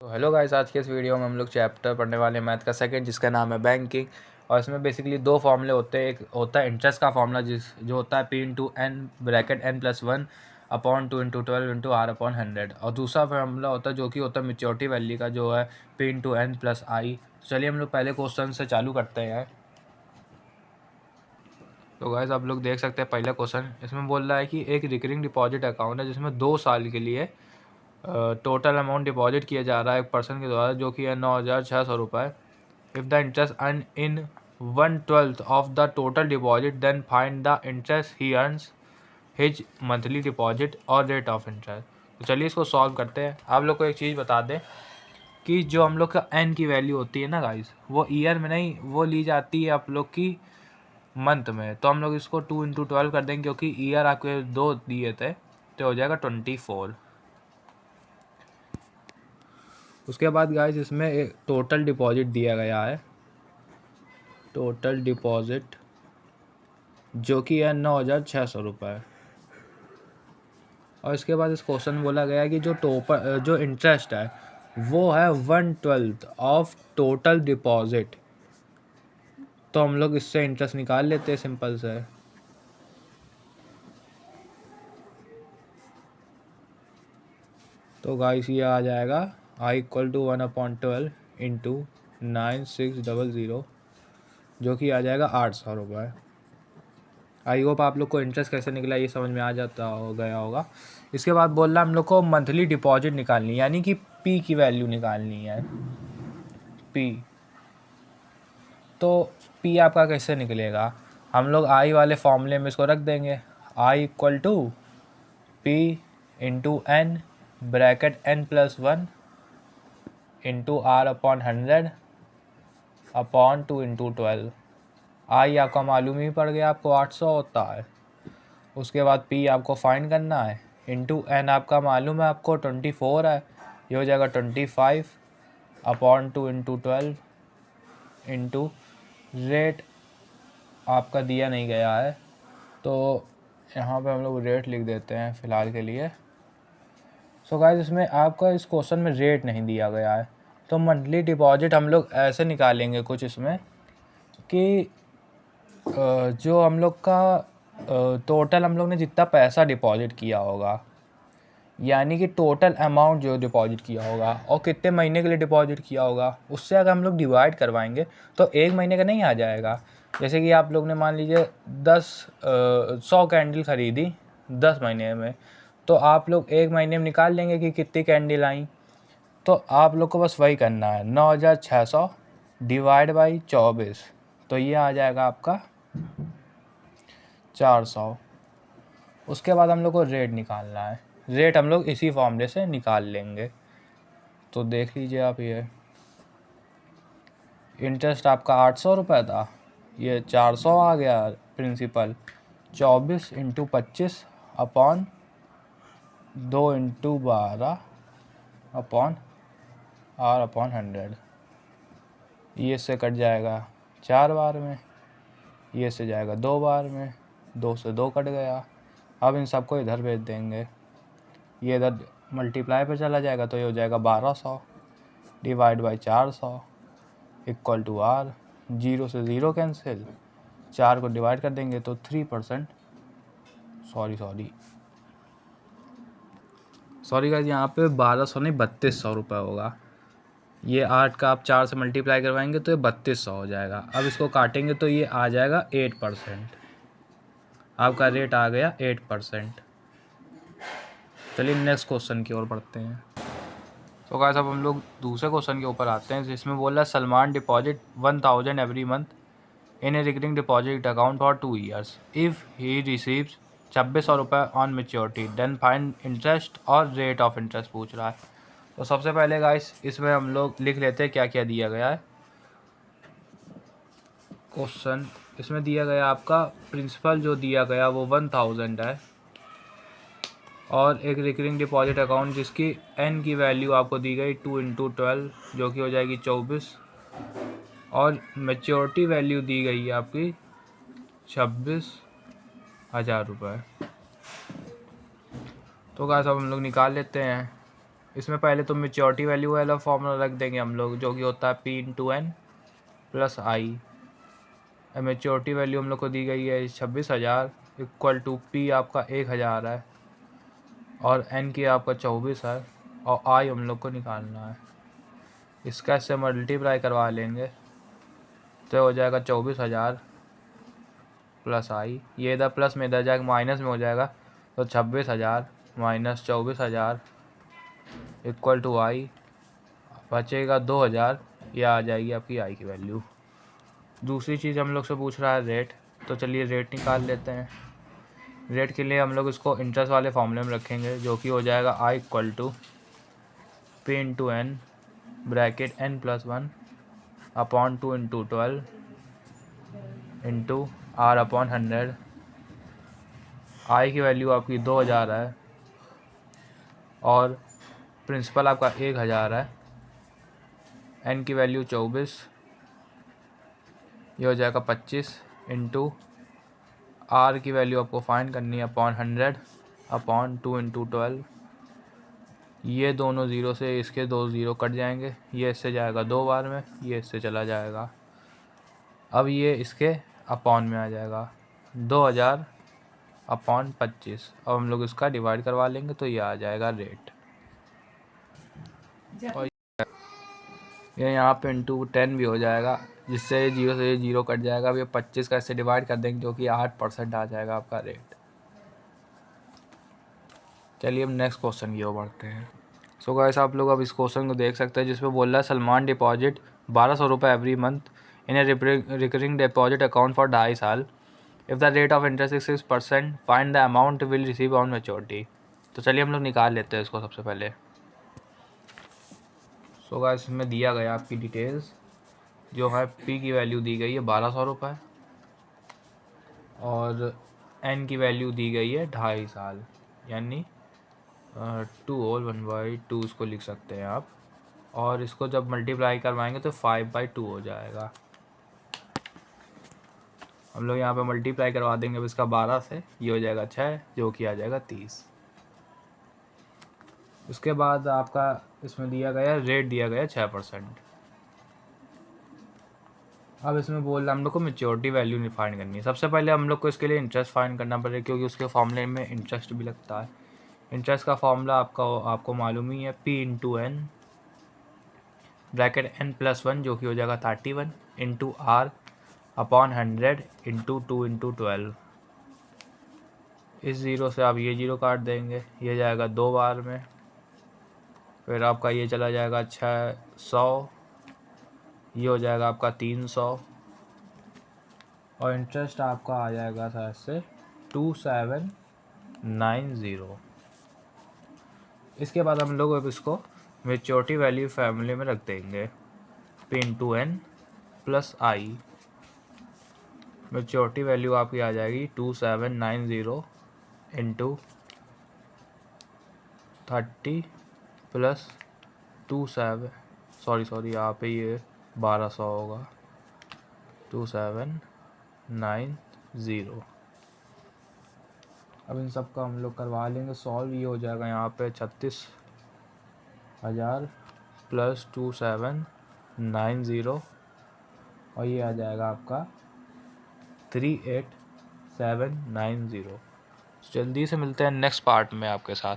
तो hello guys, आज के इस वीडियो में हम लोग चैप्टर पढ़ने वाले हैं मैथ का सेकंड, जिसका नाम है बैंकिंग। और इसमें बेसिकली दो फॉर्मूले होते हैं। एक होता है इंटरेस्ट का फॉर्मूला जो होता है P into n bracket n+1 upon 2 into 12 into R upon 100। और दूसरा फॉर्मूला होता है जो कि होता है मेच्योरिटी वैल्यू का, जो है P इंटू एन प्लस आई। चलिए हम लोग पहले क्वेश्चन से चालू करते हैं। तो गाइस आप लोग देख सकते हैं पहला क्वेश्चन। इसमें बोल रहा है कि एक रिकरिंग डिपॉजिट अकाउंट है जिसमें 2 साल के लिए टोटल अमाउंट डिपॉजिट किया जा रहा है एक पर्सन के द्वारा, जो कि है 9,600 रुपये। If the interest earn in 1/12 of the total deposit, then find the interest he earns his monthly deposit और रेट ऑफ इंटरेस्ट। तो चलिए इसको सॉल्व करते हैं। आप लोग को एक चीज़ बता दें कि जो हम लोग का एन की वैल्यू होती है ना गाइस, वो ईयर में नहीं, वो ली जाती है आप लोग की मंथ में। तो हम लोग इसको 2 इंटू 12 कर देंगे, क्योंकि ईयर आपके 2 दिए थे, तो हो जाएगा 24। उसके बाद गाइस इसमें एक टोटल डिपॉजिट दिया गया है, टोटल डिपॉजिट जो कि है 9,600 रुपये। और इसके बाद इस क्वेश्चन में बोला गया है कि जो इंटरेस्ट है वो है 1/12 ऑफ टोटल डिपॉजिट। तो हम लोग इससे इंटरेस्ट निकाल लेते हैं सिंपल से। तो गाइस ये आ जाएगा I = 1/12 इंटू 9600, जो कि आ जाएगा 800 रुपये। आई होप आप लोग को इंटरेस्ट कैसे निकला ये समझ में आ जाता हो गया होगा। इसके बाद बोल रहा हम लोग को मंथली डिपॉजिट निकालनी है, यानी कि पी की वैल्यू निकालनी है। पी तो पी आपका कैसे निकलेगा, हम लोग आई वाले फॉर्मूले में इसको रख देंगे। I = P into n bracket n+1 into R upon 100 upon 2 into 12। I आपका मालूम ही पड़ गया, आपको 800 होता है। उसके बाद पी आपको फाइंड करना है, इंटू एन आपका मालूम है, आपको 24 है, ये हो जाएगा 25 अपॉन 2 इंटू 12 इंटू रेट आपका दिया नहीं गया है, तो यहाँ पे हम लोग रेट लिख देते हैं फ़िलहाल के लिए। सो गाइस इसमें आपका इस क्वेश्चन में रेट नहीं दिया गया है, तो मंथली डिपॉजिट हम लोग ऐसे निकालेंगे कुछ इसमें कि जो हम लोग का टोटल हम लोग ने जितना पैसा डिपॉजिट किया होगा, यानी कि टोटल अमाउंट जो डिपॉजिट किया होगा और कितने महीने के लिए डिपॉजिट किया होगा, उससे अगर हम लोग डिवाइड करवाएंगे तो एक महीने का नहीं आ जाएगा। जैसे कि आप लोग ने मान लीजिए 100 कैंडल ख़रीदी 10 महीने में, तो आप लोग एक महीने में निकाल लेंगे कि कितनी कैंडल आई। तो आप लोग को बस वही करना है, 9,600 डिवाइड बाई 24, तो ये आ जाएगा आपका 400। उसके बाद हम लोग को रेट निकालना है, रेट हम लोग इसी फॉर्मूले से निकाल लेंगे। तो देख लीजिए आप, ये इंटरेस्ट आपका 800 रुपये था, ये 400 आ गया principal. 24 into 25 upon 2 into 12 upon R upon 100, ये से कट जाएगा 4 बार में, ये से जाएगा 2 बार में, 2 से 2 कट गया। अब इन सबको इधर भेज देंगे, ये इधर मल्टीप्लाई पे चला जाएगा, तो ये हो जाएगा 1200 divide by 400 equal to R। 0 से 0 कैंसिल, 4 को डिवाइड कर देंगे तो 3%, सॉरी गाइस, यहाँ पे 1200 नहीं 3200 रुपये होगा। ये 8 का आप 4 से मल्टीप्लाई करवाएंगे तो ये 3200 हो जाएगा। अब इसको काटेंगे तो ये आ जाएगा 8%, आपका रेट आ गया 8%। चलिए नेक्स्ट क्वेश्चन की ओर बढ़ते हैं। तो गाइस अब हम लोग दूसरे क्वेश्चन के ऊपर आते हैं, जिसमें बोल रहा है Salman deposit 1000 every month in a recurring deposit account for 2 years. If he receives 2600 रुपये on maturity, then find interest और रेट ऑफ इंटरेस्ट पूछ रहा है। तो सबसे पहले गाइस इसमें हम लोग लिख लेते हैं क्या क्या दिया गया है। क्वेश्चन इसमें दिया गया आपका प्रिंसिपल जो दिया गया वो 1000 है, और एक रिकरिंग डिपॉजिट अकाउंट जिसकी एन की वैल्यू आपको दी गई 2 इंटू 12, जो कि हो जाएगी 24, और मेच्योरिटी वैल्यू दी गई है आपकी 26,000 रुपये। तो गाइस अब हम लोग निकाल लेते हैं। इसमें पहले तो मेच्योरिटी वैल्यू वाला फॉर्मूला रख देंगे हम लोग, जो कि होता है P/N प्लस आई। मेच्योरिटी वैल्यू हम लोग को दी गई है 26,000 इक्वल टू P आपका 1,000 है और N की आपका 24 है और आई हम लोग को निकालना है। इसका इससे मल्टीप्लाई करवा लेंगे तो हो जाएगा 24,000 प्लस आई। ये इधर प्लस में इधर जाएगा माइनस में हो जाएगा, तो 26,000 माइनस 24,000 इक्वल टू आई, बचेगा 2,000। यह आ जाएगी आपकी आई की वैल्यू। दूसरी चीज़ हम लोग से पूछ रहा है रेट, तो चलिए रेट निकाल लेते हैं। रेट के लिए हम लोग इसको इंटरेस्ट वाले फॉर्मूले में रखेंगे, जो कि हो जाएगा I equal to P/N bracket N+1 upon 2 × 12 into R upon 100। I की वैल्यू आपकी 2,000 है और प्रिंसिपल आपका 1,000 है। N की वैल्यू 24, ये हो जाएगा 25 इंटू R की वैल्यू आपको फाइंड करनी है अपॉन 100 अपॉन 2 × 12। ये दोनों ज़ीरो से इसके 2 ज़ीरो कट जाएंगे, ये इससे जाएगा 2 बार में, ये इससे चला जाएगा। अब ये इसके अपॉन में आ जाएगा 2,000 अपॉन 25। अब हम लोग इसका डिवाइड करवा लेंगे तो ये आ जाएगा रेट। और ये यहाँ पे इंटू 10 भी हो जाएगा, जिससे जीरो से जीरो कट जाएगा। अब ये 25 का इससे डिवाइड कर देंगे, जो कि 8% आ जाएगा आपका रेट। चलिए अब नेक्स्ट क्वेश्चन की ओर बढ़ते हैं। सो गाइस, आप लोग अब इस क्वेश्चन को देख सकते हैं, जिसमें बोल रहा है सलमान डिपॉजिट 1,200 रुपये every month in a recurring deposit account for 2.5 साल। If the rate of interest is 6%, find the amount will receive on maturity. तो चलिए हम लोग निकाल लेते हैं इसको सबसे पहले। सो गाइस, इसमें दिया गया आपकी डिटेल्स, जो है P की वैल्यू दी गई है 1,200 रुपये और N की वैल्यू दी गई है 2.5 साल, यानी 2/1/2 इसको लिख सकते हैं आप। और इसको जब मल्टीप्लाई करवाएंगे तो 5/2 हो जाएगा। हम लोग यहाँ पे मल्टीप्लाई करवा देंगे अब इसका 12 से, ये हो जाएगा 6, जो कि आ जाएगा 30। उसके बाद आपका इसमें दिया गया रेट दिया गया 6%। अब इसमें बोल रहा हम लोग को मेच्योरिटी वैल्यू फाइंड करनी है। सबसे पहले हम लोग को इसके लिए इंटरेस्ट फाइंड करना पड़ेगा, क्योंकि उसके फॉर्मूले में इंटरेस्ट भी लगता है। इंटरेस्ट का फॉर्मूला आपको मालूम ही है, P/N ब्रैकेट N+1, जो कि हो जाएगा 31 इंटू R अपॉन 100 इंटू 2 × 12। इस ज़ीरो से आप ये ज़ीरो काट देंगे, ये जाएगा 2 बार में, फिर आपका ये चला जाएगा 600, ये हो जाएगा आपका 300 और इंटरेस्ट आपका आ जाएगा शायद से 2790। इसके बाद हम लोग अब इसको मेच्योरिटी वैल्यू फैमिली में रख देंगे, P/N प्लस आई। मेच्योरिटी वैल्यू आपकी आ जाएगी 2790 इंटू 30 प्लस 27 यहाँ पे ये 1,200 होगा, 2790। अब इन सब का हम लोग करवा लेंगे सॉल्व। ये हो जाएगा यहाँ पे 36,000 प्लस 2790 और ये आ जाएगा आपका 38,790। जल्दी से मिलते हैं नेक्स्ट पार्ट में आपके साथ।